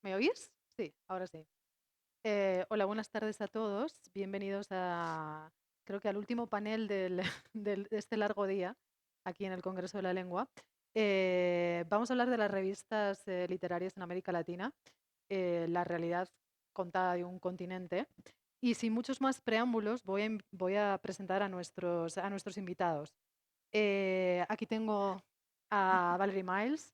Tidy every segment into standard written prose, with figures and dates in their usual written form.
¿Me oís? Sí, ahora sí. Hola, buenas tardes a todos. Bienvenidos creo que al último panel de este largo día aquí en el Congreso de la Lengua. Vamos a hablar de las revistas literarias en América Latina, la realidad contada de un continente. Y sin muchos más preámbulos, voy a presentar a nuestros invitados. Aquí tengo a Valerie Miles,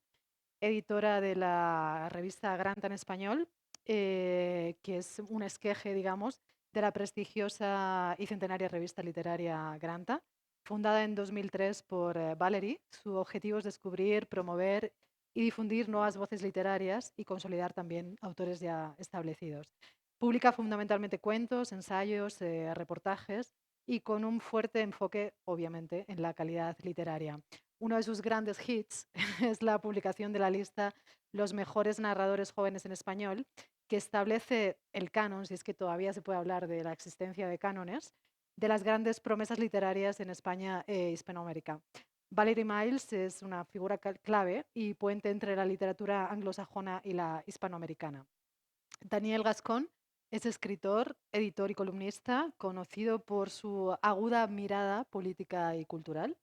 editora de la revista Granta en español, que es un esqueje, digamos, de la prestigiosa y centenaria revista literaria Granta, fundada en 2003 por Valerie. Su objetivo es descubrir, promover y difundir nuevas voces literarias y consolidar también autores ya establecidos. Publica fundamentalmente cuentos, ensayos, reportajes y con un fuerte enfoque, obviamente, en la calidad literaria. Uno de sus grandes hits es la publicación de la lista Los mejores narradores jóvenes en español, que establece el canon, si es que todavía se puede hablar de la existencia de cánones, de las grandes promesas literarias en España e Hispanoamérica. Valerie Miles es una figura clave y puente entre la literatura anglosajona y la hispanoamericana. Daniel Gascón es escritor, editor y columnista, conocido por su aguda mirada política y cultural.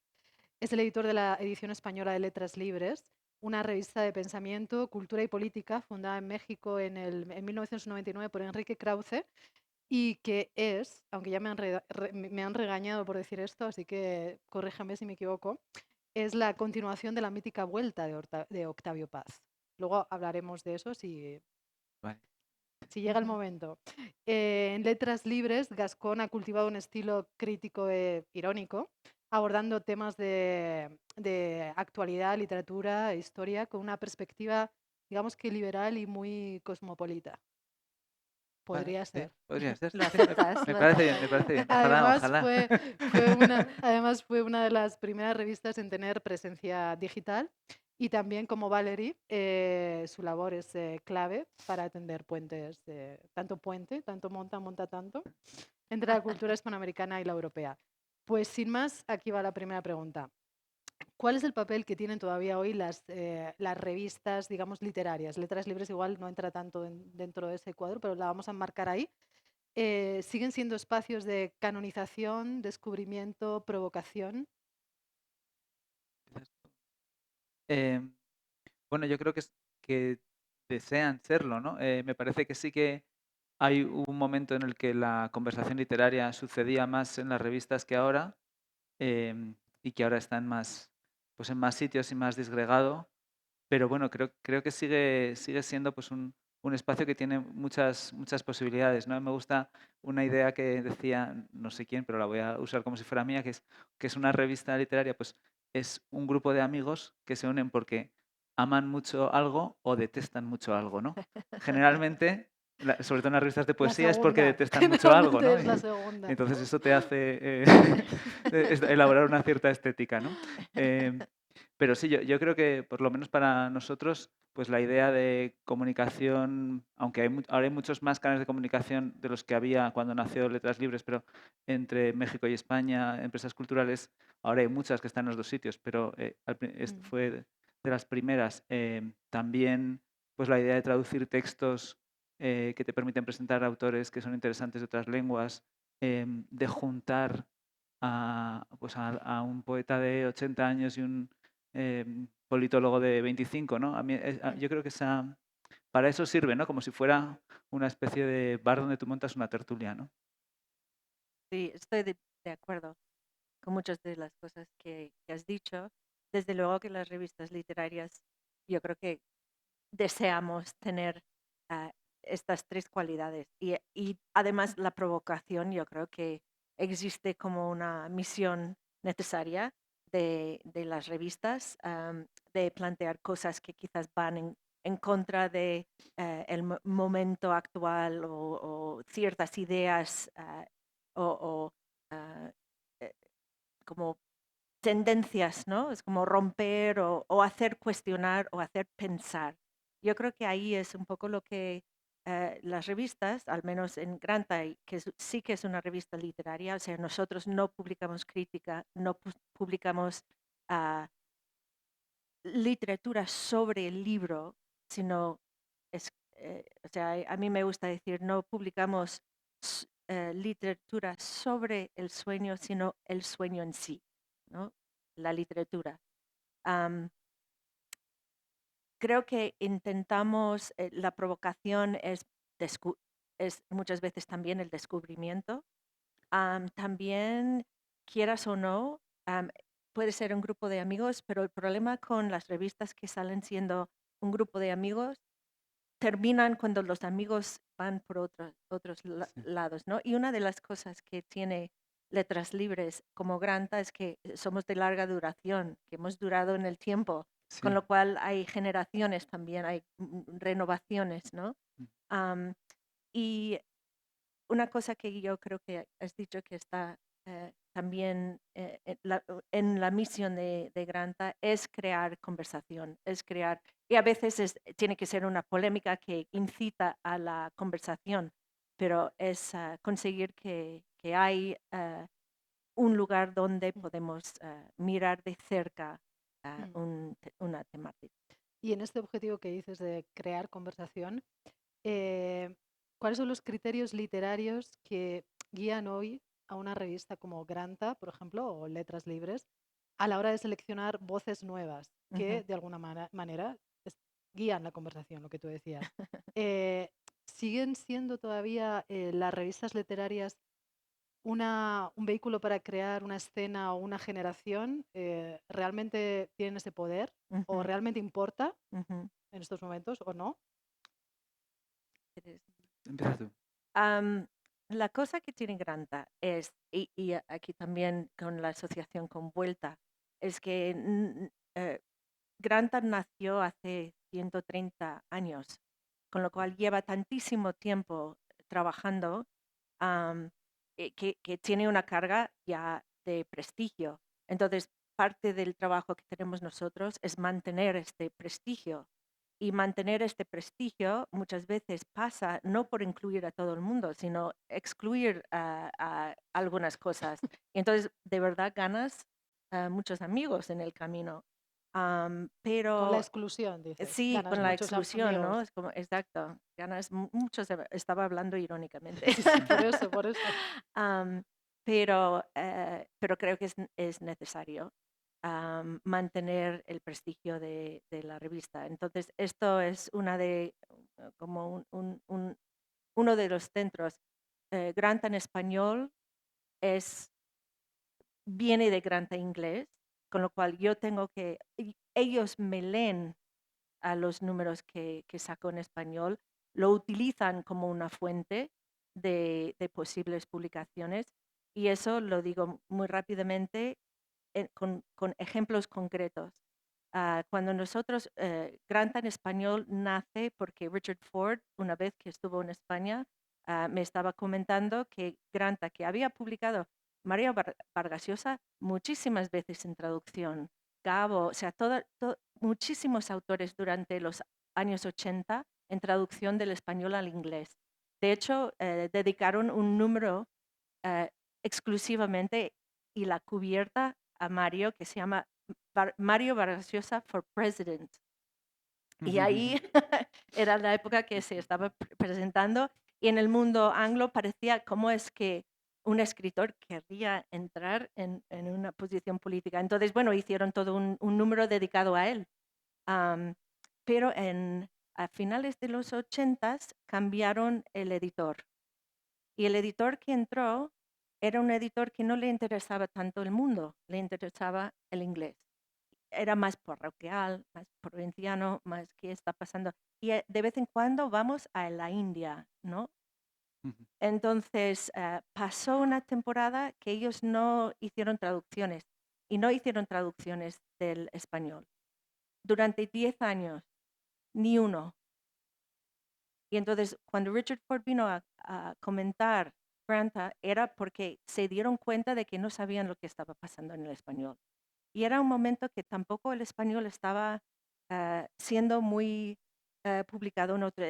Es el editor de la edición española de Letras Libres, una revista de pensamiento, cultura y política fundada en México en 1999 por Enrique Krauze y que es, aunque ya me han regañado por decir esto, así que corríjame si me equivoco, es la continuación de la mítica Vuelta de Octavio Paz. Luego hablaremos de eso Vale. si llega el momento. En Letras Libres, Gascón ha cultivado un estilo crítico e irónico, abordando temas de actualidad, literatura e historia con una perspectiva, digamos que liberal y muy cosmopolita. Vale, Podría sí, ser. podría ser. Lo Sí, me, aceptas. me parece bien, me parece bien. Ojalá, Además ojalá. fue una de las primeras revistas en tener presencia digital y también como Valerie, su labor es clave para atender puentes, tanto monta tanto, entre la cultura hispanoamericana y la europea. Pues sin más, aquí va la primera pregunta. ¿Cuál es el papel que tienen todavía hoy las revistas, digamos, literarias? Letras Libres igual no entra tanto dentro de ese cuadro, pero la vamos a enmarcar ahí. ¿Siguen siendo espacios de canonización, descubrimiento, provocación? Eh, bueno, yo creo que desean serlo, ¿no? Me parece que sí que hay un momento en el que la conversación literaria sucedía más en las revistas que ahora, y que ahora está en más sitios y más disgregado. Pero bueno, creo que sigue siendo pues un un espacio que tiene muchas posibilidades, ¿no? Me gusta una idea que decía no sé quién, pero la voy a usar como si fuera mía, que es una revista literaria, pues es un grupo de amigos que se unen porque aman mucho algo o detestan mucho algo, ¿no? Generalmente, sobre todo en las revistas de La poesía, es porque segunda, detestan mucho algo, generalmente ¿no? es la segunda. Entonces eso te hace elaborar una cierta estética, ¿no? Pero sí, yo creo que por lo menos para nosotros, pues la idea de comunicación, aunque ahora hay muchos más canales de comunicación de los que había cuando nació Letras Libres, pero entre México y España, empresas culturales, ahora hay muchas que están en los dos sitios, pero Mm, fue de las primeras. También, pues la idea de traducir textos que te permiten presentar autores que son interesantes de otras lenguas, de juntar pues a un poeta de 80 años y un politólogo de 25, ¿no? mm, Yo creo que para eso sirve, ¿no? Como si fuera una especie de bar donde tú montas una tertulia, ¿no? Sí, estoy de acuerdo con muchas de las cosas que has dicho. Desde luego que las revistas literarias, yo creo que deseamos tener ah, estas tres cualidades. Y además la provocación, yo creo que existe como una misión necesaria de las revistas, de plantear cosas que quizás van en contra de el momento actual o ciertas ideas o ah, eh, como tendencias, ¿no? Es como romper o hacer cuestionar o hacer pensar. Yo creo que ahí es un poco lo que las revistas, al menos en Grantai, que sí que es una revista literaria, o sea, nosotros no publicamos crítica, no publicamos ah, literatura sobre el libro, sino, o sea, a mí me gusta decir, no publicamos literatura sobre el sueño, sino el sueño en sí, ¿no? La literatura. Am, Creo que intentamos, la provocación es muchas veces también el descubrimiento. También, quieras o no, puede ser un grupo de amigos, pero el problema con las revistas que salen siendo un grupo de amigos terminan cuando los amigos van por otros Sí, lados, ¿no? Y una de las cosas que tiene Letras Libres como Granta es que somos de larga duración, que hemos durado en el tiempo, con sí. lo cual hay generaciones también, hay renovaciones, ¿no? Mm. Am, y una cosa que yo creo que has dicho que está también en la misión de Granta es crear conversación, es crear, y a veces tiene que ser una polémica que incita a la conversación, pero es conseguir que hay un lugar donde mm, podemos mirar de cerca mm. una temática. Y en este objetivo que dices de crear conversación, eh, ¿cuáles son los criterios literarios que guían hoy a una revista como Granta, por ejemplo, o Letras Libres, a la hora de seleccionar voces nuevas que Ujú. de alguna manera guían la conversación, lo que tú decías? Eh, ¿Siguen siendo todavía las revistas literarias un vehículo para crear una escena o una generación? ¿Realmente tienen ese poder? ¿O Ujú, realmente importa ujú. en estos momentos o no? ¿Quieres? Empieza tú. Am, la cosa que tiene Granta es, y aquí también con la asociación con Vuelta, es que Granta nació hace 130 años, con lo cual lleva tantísimo tiempo trabajando, am, que tiene una carga ya de prestigio. Entonces, parte del trabajo que tenemos nosotros es mantener este prestigio. Y mantener este prestigio muchas veces pasa no por incluir a todo el mundo, sino excluir a algunas cosas. Y entonces, de verdad, ganas muchos amigos en el camino. Con la Pero exclusión, dices. sí, Ganas con la muchos exclusión, ¿no? amigos. Es como, exacto, ganas muchos, estaba hablando irónicamente. Sí, sí, por eso, por eso. Am, pero creo que es necesario mantener el prestigio de la revista. Entonces, esto es como uno de los centros. Granta en español es, viene de Granta inglés, con lo cual yo tengo ellos me leen a los números que saco en español. lo utilizan como una fuente de posibles publicaciones. Y eso lo digo muy rápidamente con ejemplos concretos. Cuando nosotros, Granta en español nace porque Richard Ford, una vez que estuvo en España, me estaba comentando que Granta, que había publicado María Vargas Llosa muchísimas veces en traducción, Gabo, o sea, muchísimos autores durante los años 80 en traducción del español al inglés. De hecho, dedicaron un número eh, exclusivamente y la cubierta a Mario, que se llama Mario Vargas Llosa for President. Y ahí era la época que se estaba presentando y en el mundo anglo parecía cómo es que un escritor querría entrar en una posición política. Entonces, bueno, hicieron todo un número dedicado a él. Pero a finales de los 80s cambiaron el editor. Y el editor que entró era un editor que no le interesaba tanto el mundo, le interesaba el inglés. Era más parroquial, más provinciano, más qué está pasando. Y de vez en cuando vamos a la India, ¿no? Entonces pasó una temporada que ellos no hicieron traducciones y no hicieron traducciones del español. Durante 10 años, ni uno. Y entonces cuando Richard Ford vino a comentar Granta era porque se dieron cuenta de que no sabían lo que estaba pasando en el español. Y era un momento que tampoco el español estaba siendo muy publicado en otro,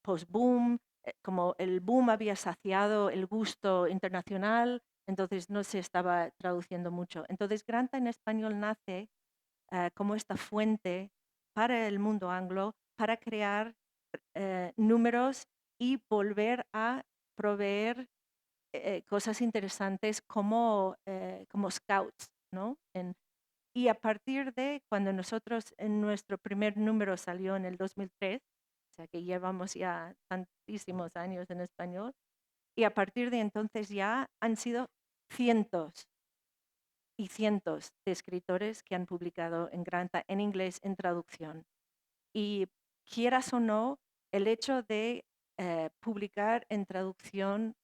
post-boom, como el boom había saciado el gusto internacional, entonces no se estaba traduciendo mucho. Entonces Granta en español nace como esta fuente para el mundo anglo, para crear números y volver a proveer cosas interesantes como scouts, ¿no? Y a partir de cuando nosotros en nuestro primer número salió en el 2003, o sea que llevamos ya tantísimos años en español, y a partir de entonces ya han sido cientos y cientos de escritores que han publicado en Granta en inglés en traducción. Y quieras o no, el hecho de publicar en traducción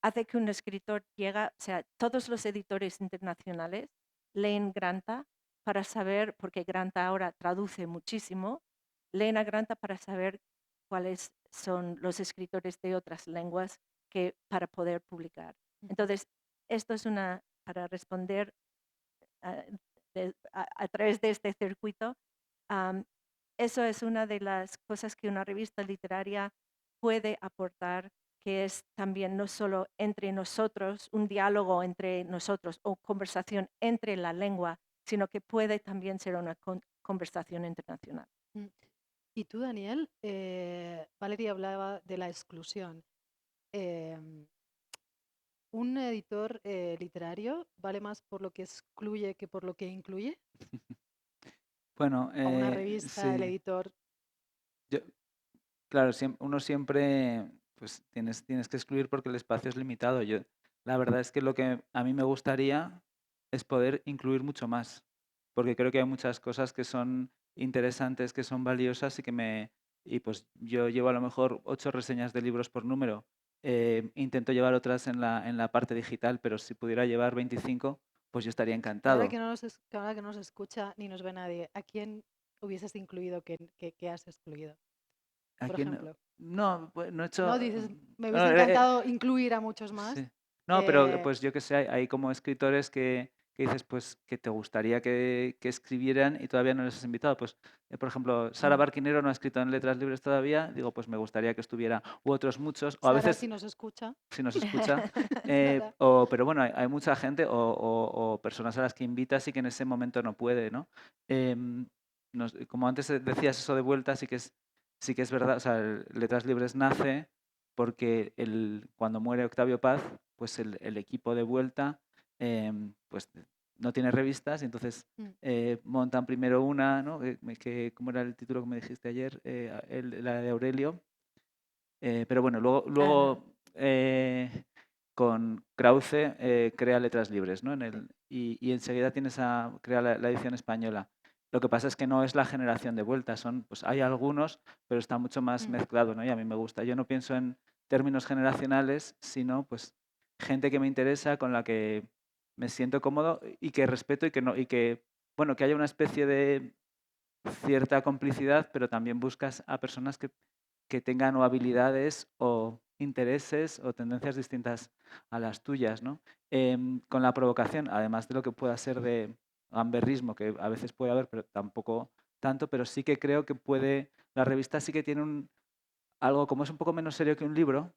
hace que un escritor llega, o sea, todos los editores internacionales leen Granta para saber, porque Granta ahora traduce muchísimo, leen a Granta para saber cuáles son los escritores de otras lenguas para poder publicar. Entonces, esto es para responder a, a través de este circuito, eso es una de las cosas que una revista literaria puede aportar, que es también no solo entre nosotros, un diálogo entre nosotros o conversación entre la lengua, sino que puede también ser una conversación internacional. Mm. Y tú, Daniel, Valeria hablaba de la exclusión. Em, ¿Un editor literario vale más por lo que excluye que por lo que incluye? Bueno, ¿O una revista, el sí, editor? yo, claro, uno siempre pues tienes que excluir porque el espacio es limitado. La verdad es que lo que a mí me gustaría es poder incluir mucho más, porque creo que hay muchas cosas que son interesantes, que son valiosas y pues yo llevo a lo mejor 8 reseñas de libros por número. Intento llevar otras en la parte digital, pero si pudiera llevar 25, pues yo estaría Ahora encantado. ahora que no nos escucha ni nos ve nadie, ¿a quién hubieses incluido que has excluido? Por Aquí ejemplo. no, pues, no he No, hecho... dices, me hubiese no, encantado incluir a muchos más. sí. No, pero pues yo que sé, hay como escritores que dices pues que te gustaría que escribieran y todavía no les has invitado. Pues, por ejemplo, Sara Barquinero no ha escrito en Letras Libres todavía. Digo, pues me gustaría que estuviera, u otros muchos, o a Sara, si veces, nos escucha. si nos escucha. Sara. Pero bueno, hay mucha gente o personas a las que invitas y que en ese momento no puede, ¿no? Como antes decías eso de vuelta, sí que es verdad. O sea, Letras Libres nace porque cuando muere Octavio Paz, pues el equipo de vuelta pues no tiene revistas y entonces montan primero una, ¿no? ¿Cómo era el título que me dijiste ayer? La de Aurelio. Pero bueno, luego con Krause crea Letras Libres, ¿no? Y enseguida crea la edición española. Lo que pasa es que no es la generación de vuelta, pues hay algunos, pero está mucho más Mm. mezclado, ¿no? Y a mí me gusta. Yo no pienso en términos generacionales, sino pues gente que me interesa, con la que me siento cómodo y que respeto y que no, y que, bueno, que haya una especie de cierta complicidad, pero también buscas a personas que tengan o habilidades o intereses o tendencias distintas a las tuyas, ¿no? Con la provocación, además de lo que pueda ser de gamberrismo, que a veces puede haber, pero tampoco tanto, pero sí que creo que la revista sí que tiene algo, como es un poco menos serio que un libro,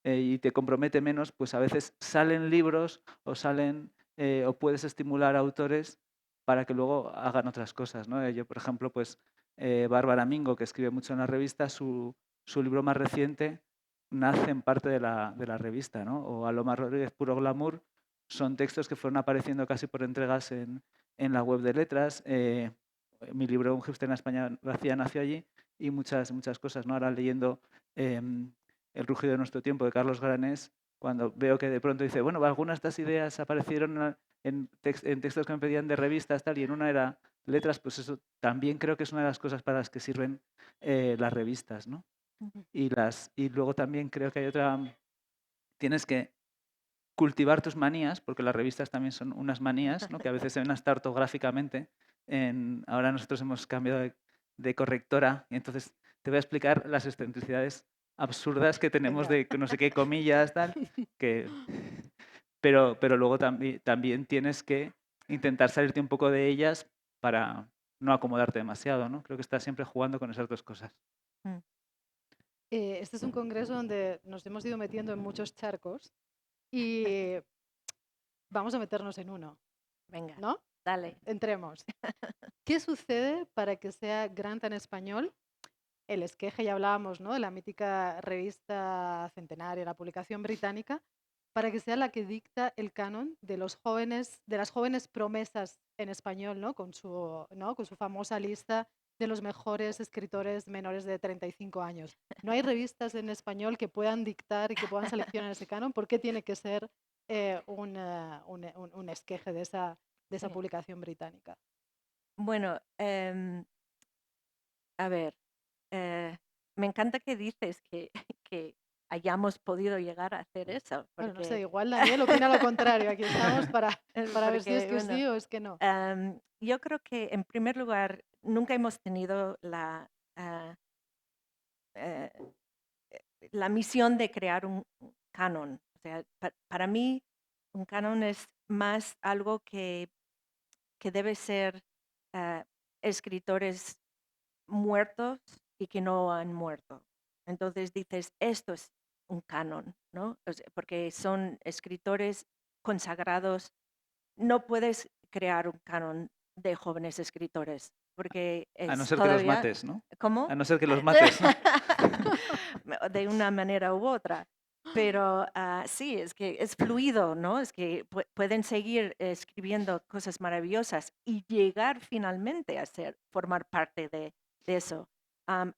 y te compromete menos, pues a veces salen libros o puedes estimular a autores para que luego hagan otras cosas, ¿no? Yo, por ejemplo, pues Bárbara Mingo, que escribe mucho en la revista, su libro más reciente nace en parte de la revista, ¿no? O Aloma Rodríguez, Puro Glamour, son textos que fueron apareciendo casi por entregas en la web de letras. Mi libro Un hipster en España nació allí, y muchas cosas, ¿no? Ahora leyendo El rugido de nuestro tiempo, de Carlos Granés, cuando veo que de pronto dice, bueno, algunas de estas ideas aparecieron en textos que me pedían de revistas, tal, y en una era letras, pues eso también creo que es una de las cosas para las que sirven las revistas, ¿no? Y luego también creo que hay tienes que cultivar tus manías, porque las revistas también son unas manías, ¿no? Que a veces se ven hasta ortográficamente. Ahora nosotros hemos cambiado de correctora, y entonces te voy a explicar las excentricidades absurdas que tenemos Venga. de no sé qué comillas, tal, que, pero luego también tienes que intentar salirte un poco de ellas para no acomodarte demasiado, ¿no? Creo que estás siempre jugando con esas dos cosas. Mm. Este es un congreso donde nos hemos ido metiendo en muchos charcos y vamos a meternos en uno, Venga, ¿no? dale. Entremos. ¿Qué sucede para que sea Granta en español? El Esqueje, ya hablábamos, ¿no? De la mítica revista centenaria, la publicación británica, para que sea la que dicta el canon de los jóvenes, de las jóvenes promesas en español, ¿no? ¿no? Con su famosa lista de los mejores escritores menores de 35 años. ¿No hay revistas en español que puedan dictar y que puedan seleccionar ese canon? ¿Por qué tiene que ser un esqueje de esa Sí. publicación británica? Bueno, a ver, eh, me encanta que dices que hayamos podido llegar a hacer eso, Bueno, no sé, porque, igual Daniel opina lo contrario. Aquí estamos para ver si es porque que bueno, sí o es que no. yo creo que en primer lugar nunca hemos tenido ah, eh, la misión de crear un canon. O sea, para mí un canon es más algo que debe ser ah, escritores muertos y que no han muerto. Entonces dices, esto es un canon, ¿no? O sea, porque son escritores consagrados. No puedes crear un canon de jóvenes escritores, porque A no es ser que los todavía, mates, ¿no? ¿cómo? A no ser que los mates, ¿no? De una manera u otra. Pero sí, es que es fluido, ¿no? Es que pueden seguir escribiendo cosas maravillosas y llegar finalmente a formar parte de eso.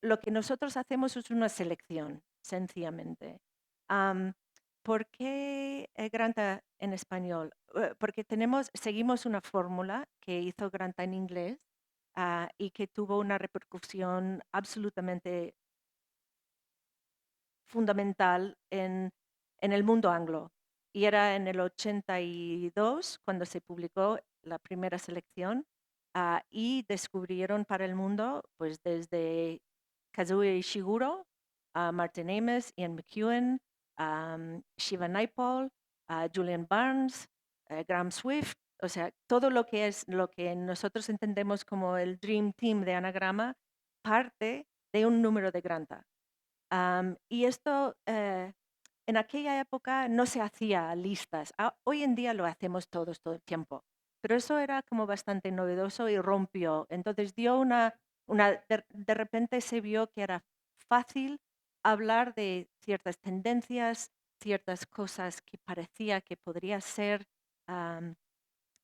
Lo que nosotros hacemos es una selección, sencillamente. Am, ¿Por qué Granta en español? Porque seguimos una fórmula que hizo Granta en inglés y que tuvo una repercusión absolutamente fundamental en el mundo anglo. Y era en el 82 cuando se publicó la primera selección y descubrieron para el mundo, pues desde Kazuo Ishiguro, Martin Amis, Ian McEwan, Shiva Naipaul, Julian Barnes, Graham Swift, o sea, todo lo que es lo que nosotros entendemos como el Dream Team de Anagrama, parte de un número de Granta. Y esto en aquella época no se hacía listas. Hoy en día lo hacemos todos todo el tiempo. Pero eso era como bastante novedoso y rompió. Entonces dio de repente se vio que era fácil hablar de ciertas tendencias, ciertas cosas que parecía que podría ser am,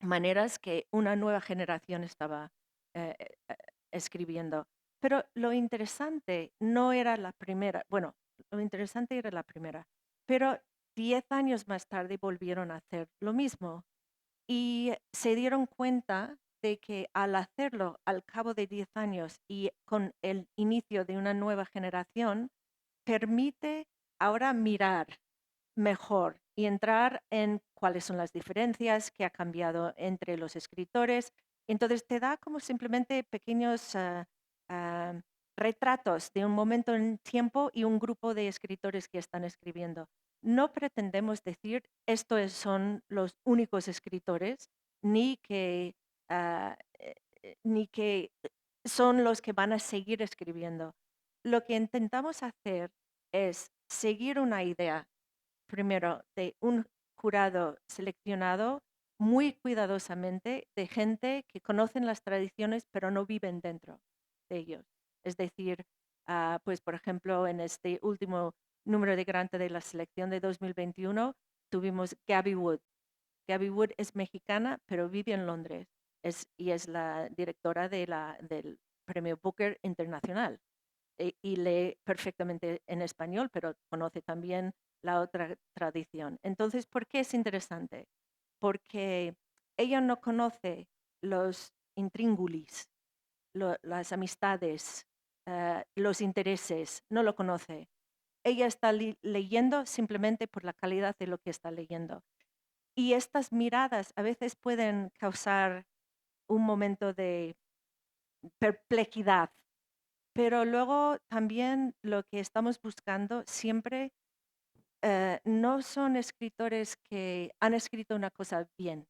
maneras que una nueva generación estaba eh, eh, eh, escribiendo. Pero lo interesante no era la primera, bueno, lo interesante era la primera, pero 10 años más tarde volvieron a hacer lo mismo y se dieron cuenta de que al hacerlo al cabo de 10 años y con el inicio de una nueva generación, permite ahora mirar mejor y entrar en cuáles son las diferencias que ha cambiado entre los escritores. Entonces te da como simplemente pequeños ah, retratos de un momento en tiempo y un grupo de escritores que están escribiendo. No pretendemos decir son los únicos escritores, ni que, ni que son los que van a seguir escribiendo. Lo que intentamos hacer es seguir una idea primero de un jurado seleccionado muy cuidadosamente de gente que conocen las tradiciones pero no viven dentro de ellos. Es decir, pues por ejemplo, en este último número de Granta de la selección de 2021 tuvimos Gabby Wood. Gabby Wood es mexicana pero vive en Londres y es la directora del Premio Booker Internacional y lee perfectamente en español, pero conoce también la otra tradición. Entonces, ¿por qué es interesante? Porque ella no conoce los intríngulis, las amistades, los intereses, no lo conoce. Ella está leyendo simplemente por la calidad de lo que está leyendo. Y estas miradas a veces pueden causar un momento de perplejidad, pero luego también lo que estamos buscando siempre no son escritores que han escrito una cosa bien,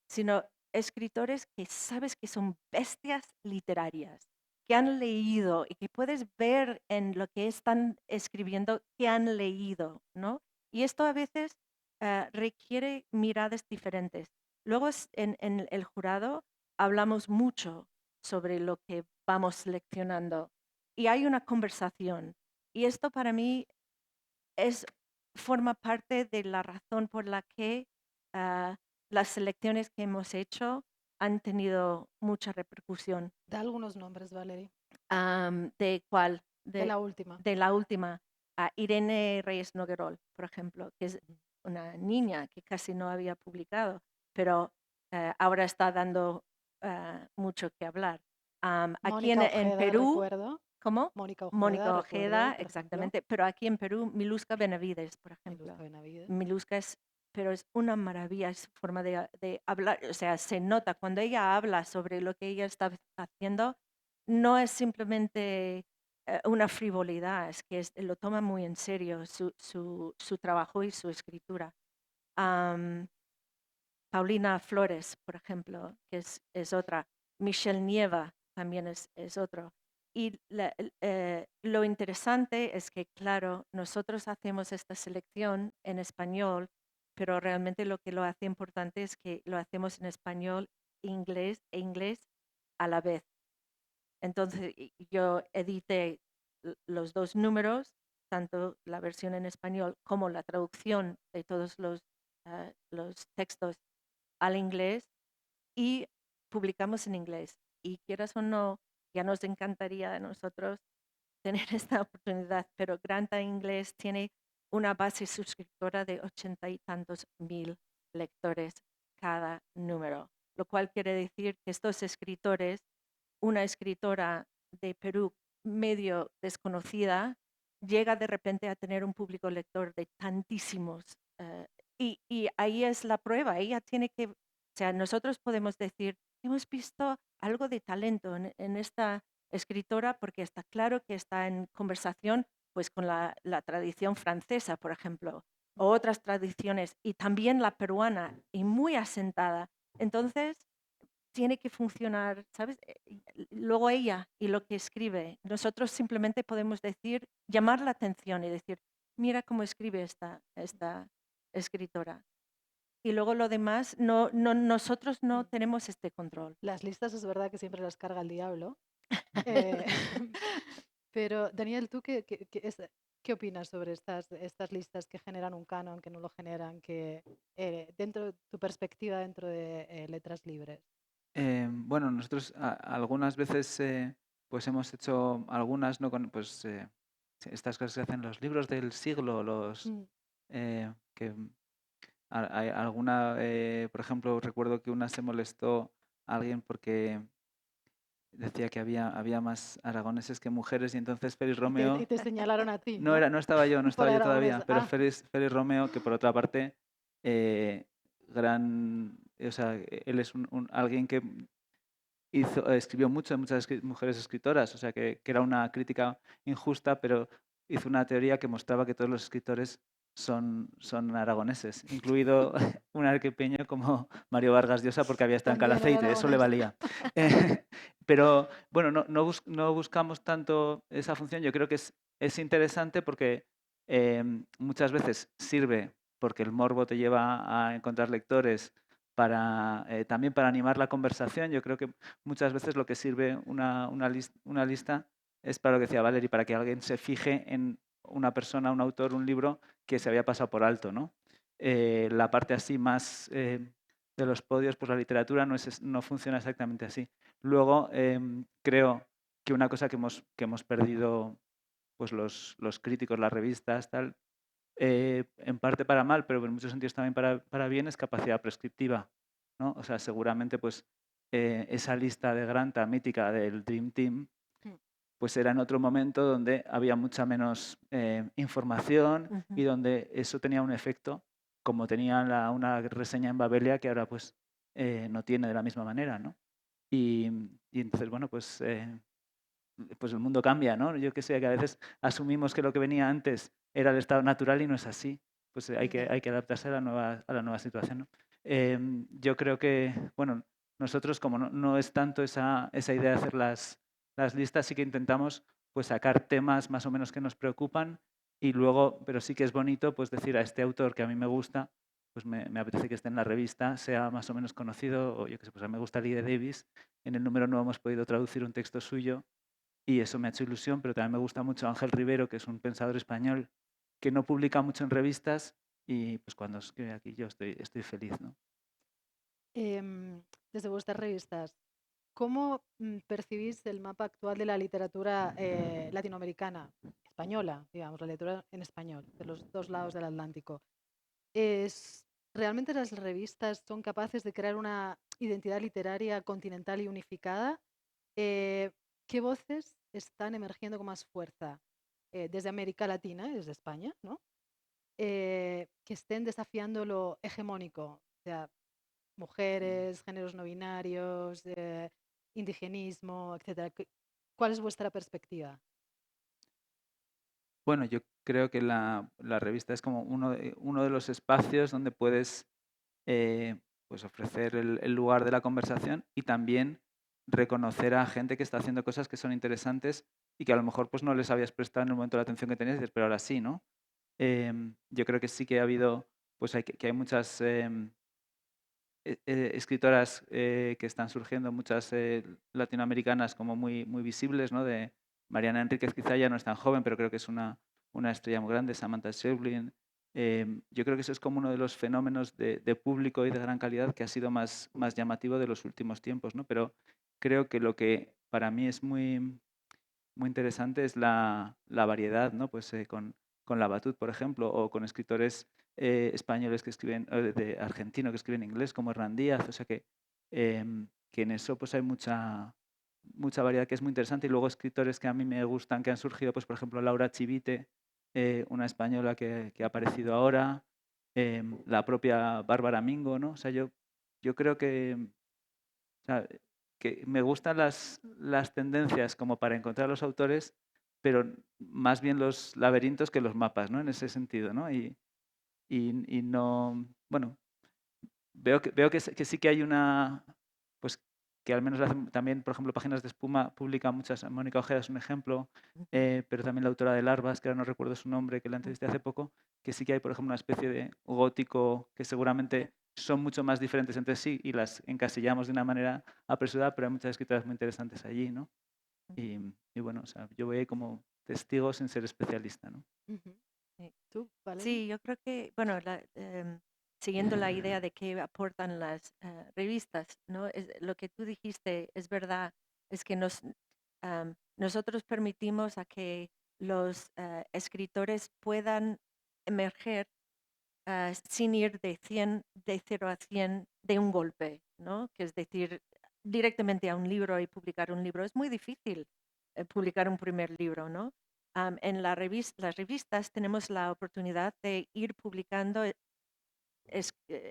sino escritores que sabes que son bestias literarias, que han leído y que puedes ver en lo que están escribiendo que han leído, ¿no? Y esto a veces requiere miradas diferentes. Luego en el jurado hablamos mucho sobre lo que vamos seleccionando y hay una conversación. Y esto para mí es, forma parte de la razón por la que ah, las selecciones que hemos hecho han tenido mucha repercusión. Da algunos nombres, Valerie, ¿De cuál? de la última. De la última, Irene Reyes Noguerol, por ejemplo, que es una niña que casi no había publicado, pero ahora está dando mucho que hablar. Aquí Mónica en Ojeda, Perú, recuerdo. ¿cómo? Mónica Ojeda, Mónica recuerdo, Ojeda, por ejemplo. exactamente, pero aquí en Perú, Miluska Benavides, por ejemplo. Miluska Benavides. Miluska pero es una maravilla su forma de hablar, o sea, se nota cuando ella habla sobre lo que ella está haciendo, no es simplemente una frivolidad, es que lo toma muy en serio su trabajo y su escritura. Paulina Flores, por ejemplo, que es otra. Michelle Nieva también es otro. Y lo interesante es que, claro, nosotros hacemos esta selección en español, pero realmente lo que lo hace importante es que lo hacemos en español, inglés e inglés a la vez. Entonces, yo edité los dos números, tanto la versión en español como la traducción de todos los textos al inglés y publicamos en inglés. Y quieras o no, ya nos encantaría a nosotros tener esta oportunidad, pero Granta Inglés tiene una base suscriptora de 80 y tantos mil lectores cada número, lo cual quiere decir que estos escritores, una escritora de Perú medio desconocida, llega de repente a tener un público lector de tantísimos. Y ahí es la prueba, ella tiene que, o sea, nosotros podemos decir, hemos visto algo de talento en esta escritora porque está claro que está en conversación pues con la tradición francesa, por ejemplo, o otras tradiciones, y también la peruana, y muy asentada. Entonces, tiene que funcionar, ¿sabes? Luego ella y lo que escribe. Nosotros simplemente podemos decir, llamar la atención y decir, mira cómo escribe esta escritora. Y luego lo demás, nosotros no tenemos este control. Las listas es verdad que siempre las carga el diablo. eh, pero, Daniel, ¿tú qué opinas sobre estas listas que generan un canon, que no lo generan, que dentro de tu perspectiva dentro de letras libres? Bueno, nosotros algunas veces pues hemos hecho algunas, ¿no? Con, pues, estas cosas que hacen los libros del siglo, los Mm, que hay alguna, por ejemplo, recuerdo que una se molestó alguien porque decía que había más aragoneses que mujeres y entonces Félix Y Romeo, te señalaron a ti, no ¿no? no estaba yo, no Por estaba yo todavía, aragonesa. pero Félix Romeo, que por otra parte, o sea, él es alguien que escribió mucho de muchas mujeres escritoras, o sea, que era una crítica injusta, pero hizo una teoría que mostraba que todos los escritores son aragoneses, incluido un arquepeño como Mario Vargas Llosa, porque había estado en También era Calaceite, eso le aragonés. valía. Pero bueno, no buscamos tanto esa función, yo creo que es interesante porque muchas veces sirve porque el morbo te lleva a encontrar lectores también para animar la conversación. Yo creo que muchas veces lo que sirve una lista es para lo que decía Valerie, para que alguien se fije en una persona, un autor, un libro que se había pasado por alto, ¿no? La parte así más de los podios, pues la literatura no funciona exactamente así. Luego, creo que una cosa que hemos perdido pues los críticos, las revistas, tal, en parte para mal, pero en muchos sentidos también para bien, es capacidad prescriptiva, ¿no? O sea, seguramente pues esa lista de Granta mítica del Dream Team, Mm. pues era en otro momento donde había mucha menos información y donde eso tenía un efecto, como tenía una reseña en Babelia, que ahora pues no tiene de la misma manera, ¿no? Y entonces, bueno, pues el mundo cambia, ¿no? Yo que sé, que a veces asumimos que lo que venía antes era el estado natural y no es así. Pues Ya. hay que adaptarse a la nueva situación, ¿no? Yo creo que, bueno, nosotros como no es tanto esa idea de hacer las listas, sí que intentamos pues sacar temas más o menos que nos preocupan y luego, pero sí que es bonito pues decir a este autor que a mí me gusta, pues me apetece que esté en la revista, sea más o menos conocido, o yo que sé, pues a mí me gusta Lee de Davis, en el número 9 hemos podido traducir un texto suyo y eso me ha hecho ilusión, pero también me gusta mucho Ángel Rivero, que es un pensador español que no publica mucho en revistas y pues cuando escribe aquí yo estoy feliz, ¿no? Desde vuestras revistas, ¿cómo percibís el mapa actual de la literatura latinoamericana, española, digamos, la literatura en español, de los dos lados del Atlántico? Es, ¿Realmente las revistas son capaces de crear una identidad literaria continental y unificada? Eh, ¿Qué voces están emergiendo con más fuerza desde América Latina y desde España, ¿no? Que estén desafiando lo hegemónico, o sea, mujeres, géneros no binarios, indigenismo, etcétera? ¿Cuál es vuestra perspectiva? Bueno, yo creo que la revista es como uno de los espacios donde puedes pues ofrecer el lugar de la conversación y también reconocer a gente que está haciendo cosas que son interesantes y que a lo mejor pues no les habías prestado en el momento la atención que tenías, pero ahora sí, ¿no? Yo creo que sí que ha habido, pues que hay muchas escritoras que están surgiendo, muchas latinoamericanas como muy visibles, ¿no? De Mariana Enríquez quizá ya no es tan joven, pero creo que es una estrella muy grande, Samantha Schweblin. Yo creo que eso es como uno de los fenómenos de público y de gran calidad que ha sido más llamativo de los últimos tiempos, ¿no? Pero creo que lo que para mí es muy interesante es la variedad, ¿no? Pues con la Batut, por ejemplo, o con escritores españoles que escriben, de argentino que escriben inglés, como Hernán Díaz, o sea que en eso pues hay mucha variedad que es muy interesante. Y luego escritores que a mí me gustan, que han surgido, pues por ejemplo Laura Chivite, una española que ha aparecido ahora, la propia Bárbara Mingo, ¿no? O sea, yo creo o sea, que me gustan las tendencias como para encontrar los autores, pero más bien los laberintos que los mapas, ¿no? En ese sentido, ¿no? Y no, bueno, veo que sí que hay pues que al menos también, por ejemplo, Páginas de Espuma publica muchas, Mónica Ojeda es un ejemplo, pero también la autora de Larvas, que ahora no recuerdo su nombre, que la entrevisté hace poco, que sí que hay, por ejemplo, una especie de gótico que seguramente son mucho más diferentes entre sí y las encasillamos de una manera apresurada, pero hay muchas escritoras muy interesantes allí, ¿no? Y bueno, o sea, yo voy ahí como testigo sin ser especialista, ¿no? Ujú. Sí. ¿Tú, Valerie? Sí, yo creo que, bueno, siguiendo la idea de qué aportan las revistas, ¿no? Lo que tú dijiste es verdad, es que nosotros permitimos a que los escritores puedan emerger sin ir de 0 a 100 de un golpe, ¿no? Que es decir, directamente a un libro y publicar un libro. Es muy difícil publicar un primer libro, ¿no? En las revistas tenemos la oportunidad de ir publicando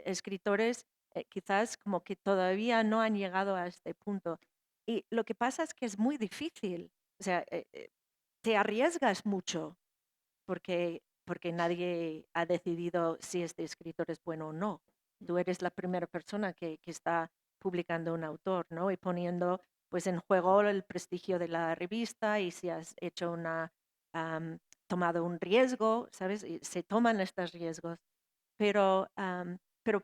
escritores quizás como que todavía no han llegado a este punto. Y lo que pasa es que es muy difícil. O sea, te arriesgas mucho porque nadie ha decidido si este escritor es bueno o no. Tú eres la primera persona que está publicando un autor, ¿no? Y poniendo pues en juego el prestigio de la revista y si has hecho tomado un riesgo, ¿sabes? Y se toman estos riesgos. Pero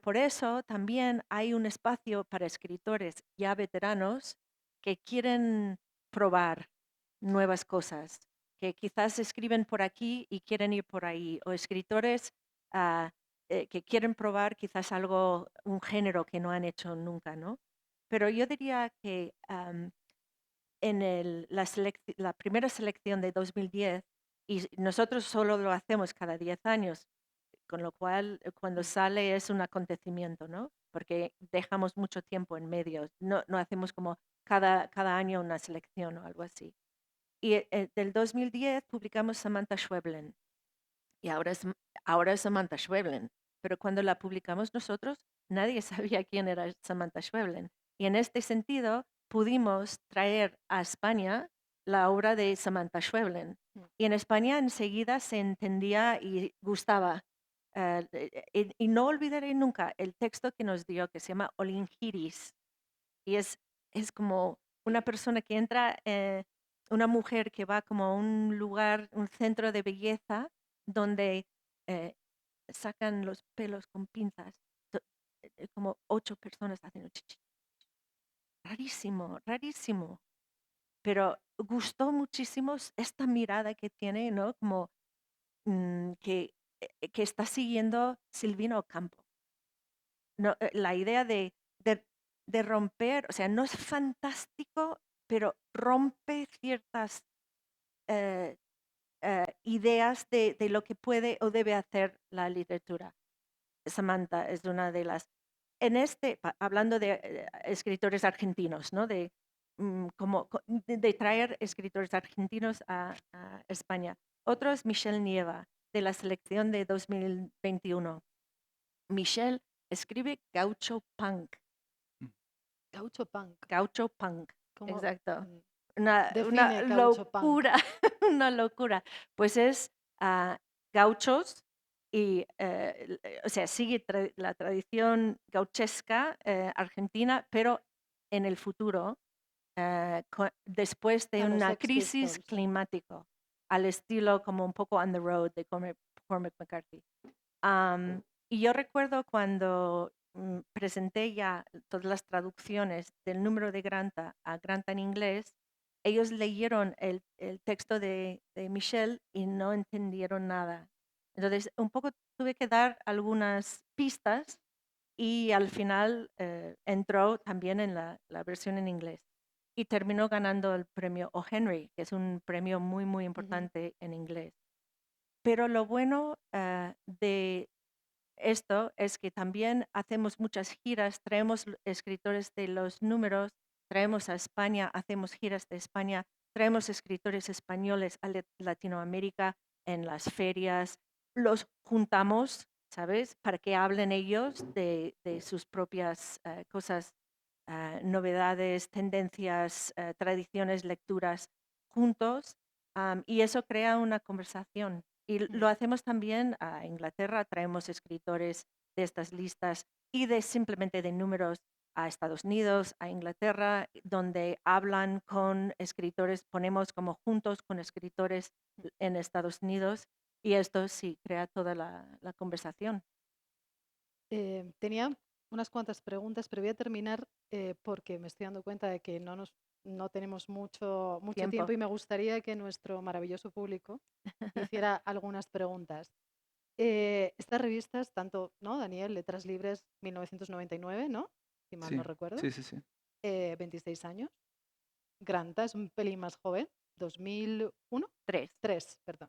por eso también hay un espacio para escritores ya veteranos que quieren probar nuevas cosas, que quizás escriben por aquí y quieren ir por ahí, o escritores ah, que quieren probar quizás algo, un género que no han hecho nunca, ¿no? Pero yo diría que en la primera selección de 2010, y nosotros solo lo hacemos cada 10 años, con lo cual cuando sale es un acontecimiento, ¿no? Porque dejamos mucho tiempo en medio, no hacemos como cada año una selección o algo así. Y del 2010 publicamos Samantha Schweblin, y ahora es Samantha Schweblin, pero cuando la publicamos nosotros, nadie sabía quién era Samantha Schweblin. Y en este sentido, pudimos traer a España la obra de Samantha Schweblin. Y en España enseguida se entendía y gustaba. Y no olvidaré nunca el texto que nos dio, que se llama Olingiris. Y es como una persona que entra, una mujer que va como a un lugar, un centro de belleza, donde eh, sacan los pelos con pinzas. to- Como 8 personas haciendo chichi. Rarísimo, rarísimo. Pero gustó muchísimo esta mirada que tiene, ¿no? Como que está siguiendo Silvino Ocampo. No, la idea de, de romper, o sea, no es fantástico, pero rompe ciertas eh, ideas de lo que puede o debe hacer la literatura. Samantha es una de las, hablando de escritores argentinos, ¿no? De traer escritores argentinos a España. Otro es Michelle Nieva, de la selección de 2021. Michelle escribe gaucho punk. Gaucho punk. Gaucho punk, ¿Cómo exacto. Una define gaucho punk? locura, una locura. Pues es gauchos y, o sea, sigue la tradición gauchesca argentina, pero en el futuro, después de A los una Sex crisis Pistols. climático, al estilo como un poco On the Road de Cormac McCarthy. Y yo recuerdo cuando presenté ya todas las traducciones del número de Granta a Granta en inglés, ellos leyeron el texto de Michelle y no entendieron nada. Entonces, un poco tuve que dar algunas pistas y al final entró también en la versión en inglés y terminó ganando el premio O. Henry, que es un premio muy, muy importante en inglés. Pero lo bueno de esto es que también hacemos muchas giras, traemos escritores de los números, traemos a España, hacemos giras de España, traemos escritores españoles a Latinoamérica en las ferias, los juntamos, ¿sabes? Para que hablen ellos de sus propias cosas, novedades, tendencias, tradiciones, lecturas juntos, y eso crea una conversación. Y lo hacemos también a Inglaterra, traemos escritores de estas listas y simplemente de números a Estados Unidos, a Inglaterra, donde hablan con escritores, ponemos como juntos con escritores en Estados Unidos y esto sí crea toda la conversación. Tenía unas cuantas preguntas, pero voy a terminar porque me estoy dando cuenta de que no tenemos mucho Tiempo. tiempo y me gustaría que nuestro maravilloso público hiciera algunas preguntas. Estas revistas, tanto, ¿no? Daniel, Letras Libres 1999, ¿no? Si mal no Sí, recuerdo. sí, sí, sí. 26 años. Granta es un pelín más joven, 2001. 3. 3, perdón.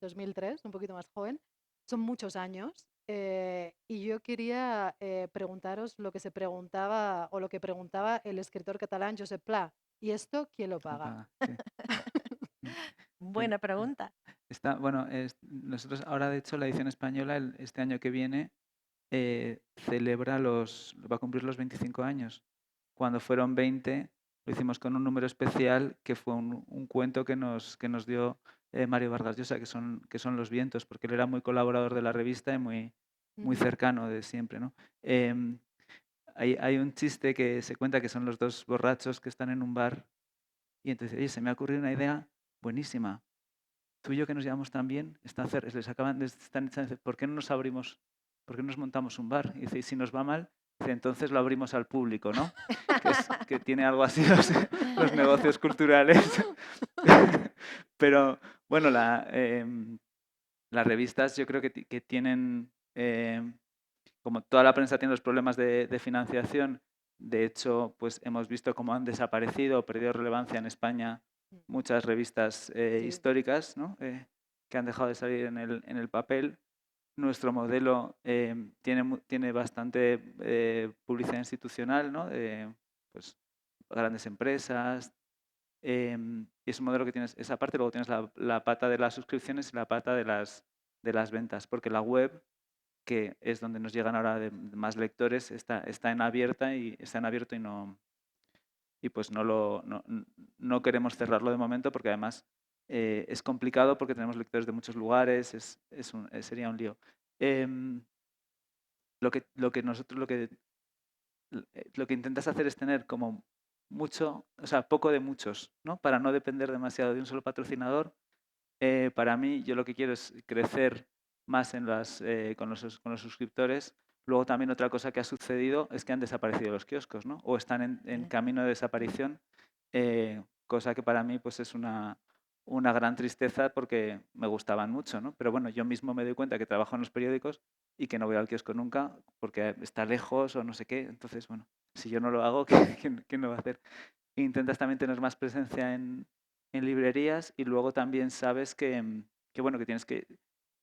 2003, un poquito más joven. Son muchos años Y yo quería preguntaros lo que se preguntaba o lo que preguntaba el escritor catalán Josep Pla. ¿Y esto quién lo paga? Sí. Mm. Eh, Buena pregunta. Bueno, nosotros ahora, de hecho, la edición española este año que viene va a cumplir los 25 años. Cuando fueron 20, lo hicimos con un número especial que fue un cuento que nos dio Mario Vargas Llosa, que son Los vientos, porque él era muy colaborador de la revista y muy Ujú. cercano de siempre, ¿no? Hay un chiste que se cuenta que son los dos borrachos que están en un bar y entonces, oye, se me ha ocurrido una idea buenísima. Tú y yo que nos llevamos tan bien, ¿por qué no nos abrimos, por qué no nos montamos un bar? Y dice, y si nos va mal, dice, entonces lo abrimos al público, ¿no? Que tiene algo así los negocios culturales. Pero bueno, las revistas yo creo que tienen, como toda la prensa tiene los problemas de financiación, de hecho, pues hemos visto cómo han desaparecido o perdido relevancia en España muchas revistas Sí. históricas, ¿no? Que han dejado de salir en el papel. Nuestro modelo tiene bastante publicidad institucional, ¿no? Pues, grandes empresas. Y es un modelo que tienes esa parte, luego tienes la pata de las suscripciones y la pata de las ventas, porque la web, que es donde nos llegan ahora más lectores, está en abierto y pues no queremos cerrarlo de momento porque además es complicado porque tenemos lectores de muchos lugares, sería un lío. Em, lo que intentas hacer es tener como mucho, o sea, poco de muchos, ¿no? Para no depender demasiado de un solo patrocinador. Para mí, yo lo que quiero es crecer más con los suscriptores. Luego también otra cosa que ha sucedido es que han desaparecido los kioscos, ¿no? O están en camino de desaparición, cosa que para mí pues es una gran tristeza porque me gustaban mucho, ¿no? Pero bueno, yo mismo me doy cuenta que trabajo en los periódicos y que no voy al kiosco nunca porque está lejos o no sé qué. Entonces, bueno, si yo no lo hago, ¿quién lo va a hacer? Intentas también tener más presencia en librerías y luego también sabes que bueno, que tienes que...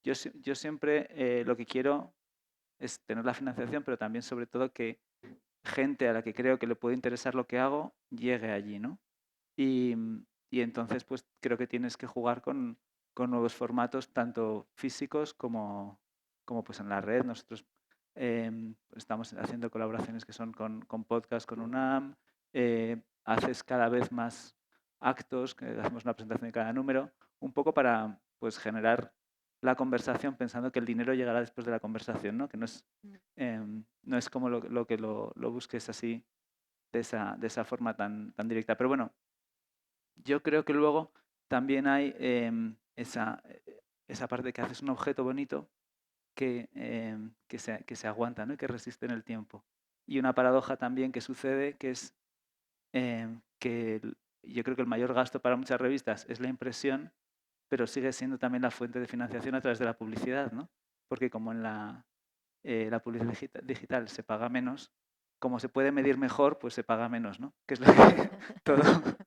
Yo siempre lo que quiero es tener la financiación, pero también sobre todo que gente a la que creo que le puede interesar lo que hago llegue allí, ¿no? Y, y entonces pues creo que tienes que jugar con nuevos formatos, tanto físicos como pues en la red. Nosotros estamos haciendo colaboraciones que son con podcast, con UNAM, haces cada vez más actos, que hacemos una presentación de cada número, un poco para pues generar la conversación pensando que el dinero llegará después de la conversación, ¿no? Que no es como lo que lo busques así de esa forma tan directa. Pero bueno, yo creo que luego también hay esa parte que haces un objeto bonito que se aguanta, ¿no? Y que resiste en el tiempo. Y una paradoja también que sucede, que es que yo creo que el mayor gasto para muchas revistas es la impresión, pero sigue siendo también la fuente de financiación a través de la publicidad, ¿no? Porque como en la publicidad digital se paga menos, como se puede medir mejor, pues se paga menos, ¿no? Que es lo que todo,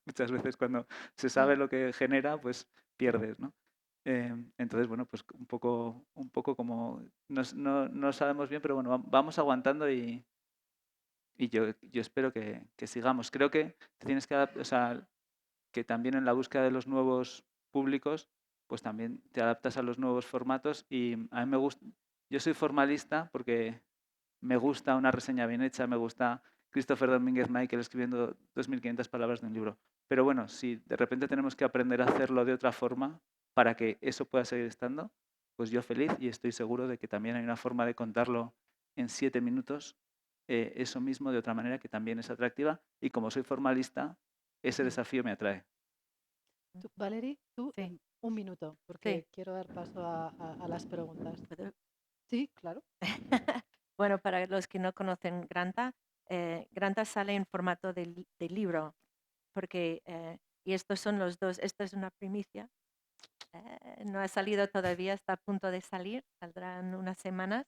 muchas veces cuando se sabe lo que genera, pues pierdes, ¿no? Entonces, bueno, pues un poco como no sabemos bien, pero bueno, vamos aguantando y yo espero que sigamos. Creo que te tienes que adaptar, o sea, que también en la búsqueda de los nuevos públicos, pues también te adaptas a los nuevos formatos y a mí me gusta, yo soy formalista porque me gusta una reseña bien hecha, me gusta Christopher Domínguez Michael escribiendo 2.500 palabras de un libro. Pero bueno, si de repente tenemos que aprender a hacerlo de otra forma para que eso pueda seguir estando, pues yo feliz y estoy seguro de que también hay una forma de contarlo en 7 minutos, eso mismo de otra manera que también es atractiva y como soy formalista, ese desafío me atrae. Valerie, tú Sí. en un minuto, porque quiero dar paso a las preguntas. ¿Puedo? Sí, claro. Bueno, para los que no conocen Granta, Granta sale en formato de libro, porque, y estos son los dos, esta es una primicia, no ha salido todavía, está a punto de salir, saldrá en unas semanas,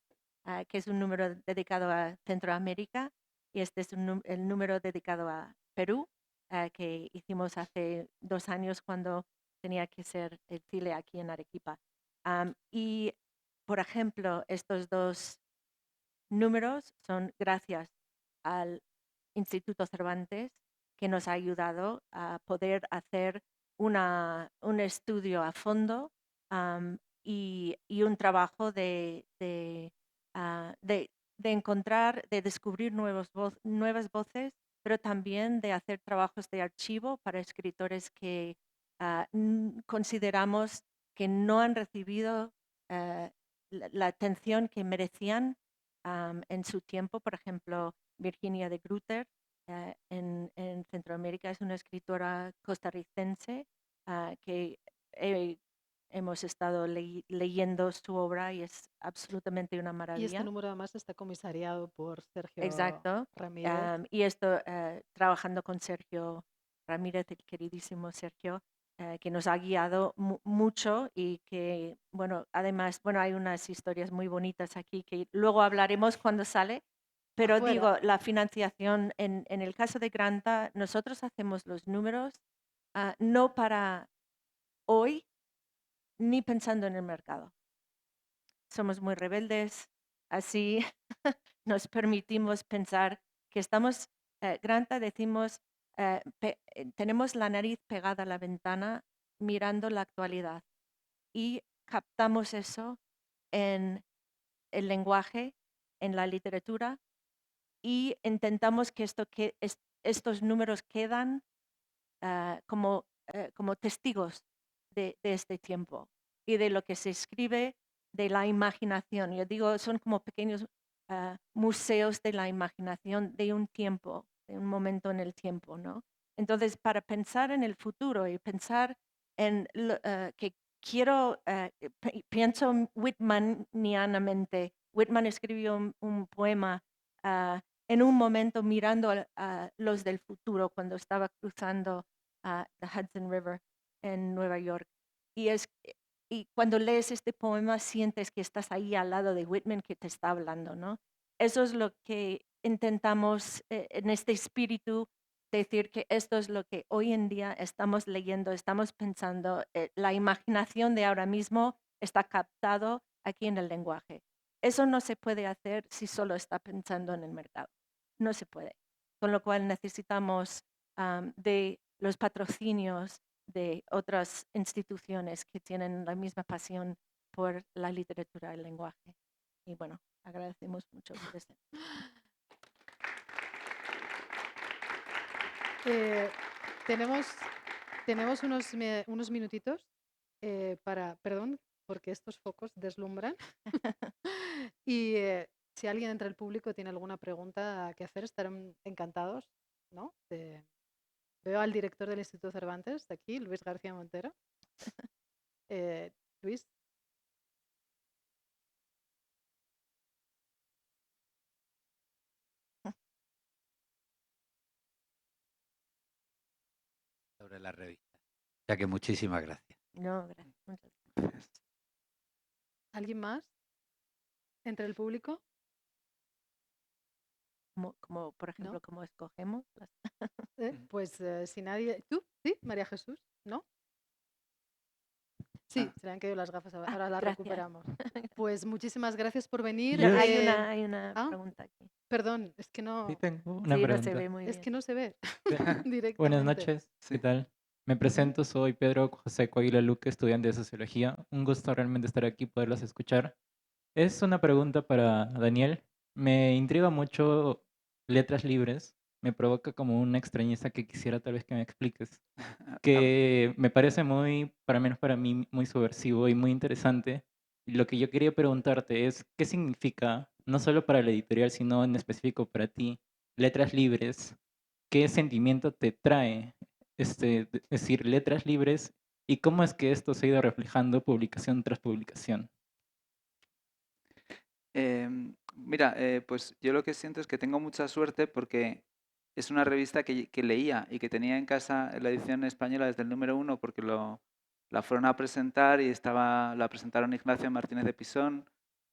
que es un número dedicado a Centroamérica y este es el número dedicado a Perú, que hicimos hace 2 años cuando tenía que ser el Chile aquí en Arequipa. Y por ejemplo, estos dos números son gracias al Instituto Cervantes, que nos ha ayudado a poder hacer un estudio a fondo y un trabajo de encontrar, de descubrir nuevas voces, pero también de hacer trabajos de archivo para escritores que consideramos que no han recibido la atención que merecían en su tiempo. Por ejemplo, Virginia de Gruyter en Centroamérica es una escritora costarricense que hemos estado leyendo su obra y es absolutamente una Y este maravilla. número además está comisariado por Sergio Exacto. Ramírez. Y esto trabajando con Sergio Ramírez, el queridísimo Sergio, que nos ha guiado mucho y que, bueno, además, bueno, hay unas historias muy bonitas aquí que luego hablaremos cuando sale, pero Afuera. digo, la financiación, en el caso de Granta, nosotros hacemos los números no para hoy ni pensando en el mercado. Somos muy rebeldes, así nos permitimos pensar que estamos, Granta decimos, tenemos la nariz pegada a la ventana mirando la actualidad y captamos eso en el lenguaje, en la literatura y intentamos que estos números quedan como testigos de este tiempo y de lo que se escribe, de la imaginación. Yo digo, son como pequeños museos de la imaginación de un tiempo, de un momento en el tiempo, ¿no? Entonces, para pensar en el futuro y pensar en que quiero, pienso Whitmanianamente. Whitman escribió un poema en un momento mirando a los del futuro cuando estaba cruzando the Hudson River en Nueva York. Y cuando lees este poema sientes que estás ahí al lado de Whitman que te está hablando, ¿no? Eso es lo que intentamos en este espíritu, decir que esto es lo que hoy en día estamos leyendo, estamos pensando, la imaginación de ahora mismo está captado aquí en el lenguaje. Eso no se puede hacer si solo está pensando en el mercado. No se puede. Con lo cual necesitamos de los patrocinios de otras instituciones que tienen la misma pasión por la literatura y el lenguaje. Y bueno, agradecemos mucho por eso. Tenemos unos minutitos para, perdón, porque estos focos deslumbran. Y si alguien entre el público tiene alguna pregunta que hacer, estarán encantados, ¿no? Veo al director del Instituto Cervantes de aquí, Luis García Montero. Luis. Sobre la revista. O sea que muchísimas gracias. No, gracias. Muchas Gracias. ¿Alguien más entre el público? Como por ejemplo, ¿No? cómo escogemos las... Pues si nadie... ¿Tú? ¿Sí? María Jesús, ¿no? Sí, Ah. se le han caído las gafas, ahora las Gracias. recuperamos. Pues muchísimas gracias por venir. No, Yo- hay una ah, pregunta aquí. perdón, es que Sí, no, tengo una Sí, no se pregunta. ve muy es bien. que no se ve Buenas directamente. noches, ¿qué Sí. tal? Me presento, soy Pedro José Coahuila Luque, estudiante de Sociología. Un gusto realmente estar aquí y poderlos escuchar. Es una pregunta para Daniel. Me intriga mucho letras libres. Me provoca como una extrañeza que quisiera tal vez que me expliques. Que me parece muy, para menos para mí, muy subversivo y muy interesante. Y lo que yo quería preguntarte es, ¿qué significa, no solo para la editorial, sino en específico para ti, letras libres? ¿Qué sentimiento te trae decir letras libres y cómo es que esto se ha ido reflejando publicación tras publicación? Mira, pues yo lo que siento es que tengo mucha suerte porque es una revista que leía y que tenía en casa la edición española desde el número 1 porque la fueron a presentar y la presentaron Ignacio Martínez de Pisón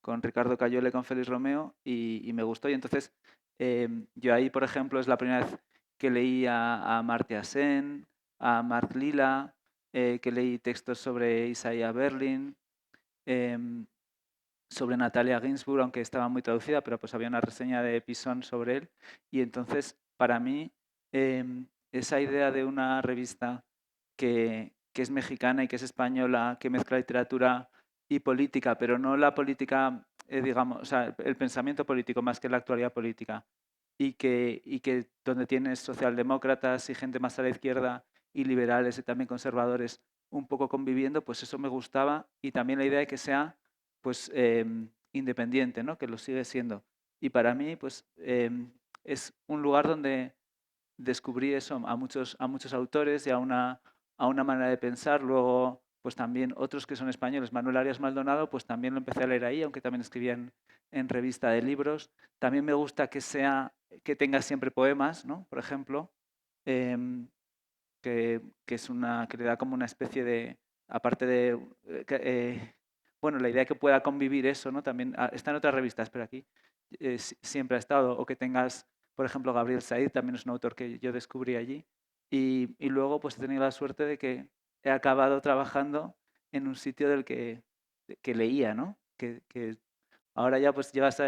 con Ricardo Cayole, con Félix Romeo y me gustó. Y entonces yo ahí, por ejemplo, es la primera vez que leí a Amartya Sen, a Mark Lila, que leí textos sobre Isaiah Berlin. sobre Natalia Ginsburg, aunque estaba muy traducida, pero pues había una reseña de Pisón sobre él. Y entonces, para mí, esa idea de una revista que es mexicana y que es española, que mezcla literatura y política, pero no la política, digamos, o sea, el pensamiento político más que la actualidad política, y que donde tienes socialdemócratas y gente más a la izquierda y liberales y también conservadores un poco conviviendo, pues eso me gustaba, y también la idea de que sea pues independiente, ¿no? Que lo sigue siendo. Y para mí pues es un lugar donde descubrí eso, a muchos autores y a una manera de pensar. Luego pues también otros que son españoles, Manuel Arias Maldonado, pues también lo empecé a leer ahí, aunque también escribía en revista de libros. También me gusta que tenga siempre poemas, ¿no? Por ejemplo, em, que es que le da como una especie de, aparte de, bueno, la idea de que pueda convivir eso, ¿no? También está en otras revistas, pero aquí siempre ha estado. O que tengas, por ejemplo, Gabriel Said, también es un autor que yo descubrí allí. Y luego pues he tenido la suerte de que he acabado trabajando en un sitio que leía, ¿no? Que ahora ya pues llevas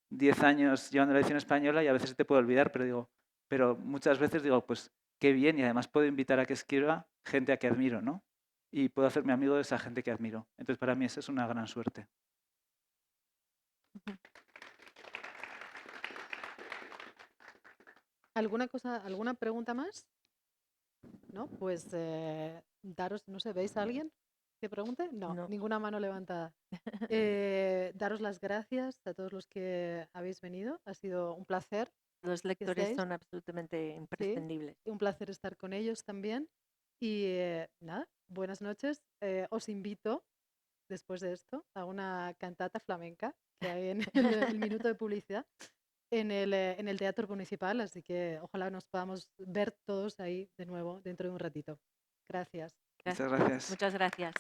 10 años llevando la edición española y a veces te puede olvidar, pero muchas veces digo, pues qué bien, y además puedo invitar a que escriba gente a que admiro, ¿no? Y puedo hacerme amigo de esa gente que admiro. Entonces para mí esa es una gran suerte. ¿Alguna pregunta más? ¿No? Pues daros, no sé, ¿veis a alguien que pregunte? No, No. ninguna mano levantada. Daros las gracias a todos los que habéis venido. Ha sido un placer Los que lectores estéis. son absolutamente Sí, imprescindibles. un placer estar con ellos también. Y nada, buenas noches. Os invito, después de esto, a una cantata flamenca que hay en el minuto de publicidad en el Teatro Municipal, así que ojalá nos podamos ver todos ahí de nuevo dentro de un ratito. Gracias. Muchas gracias. Muchas gracias.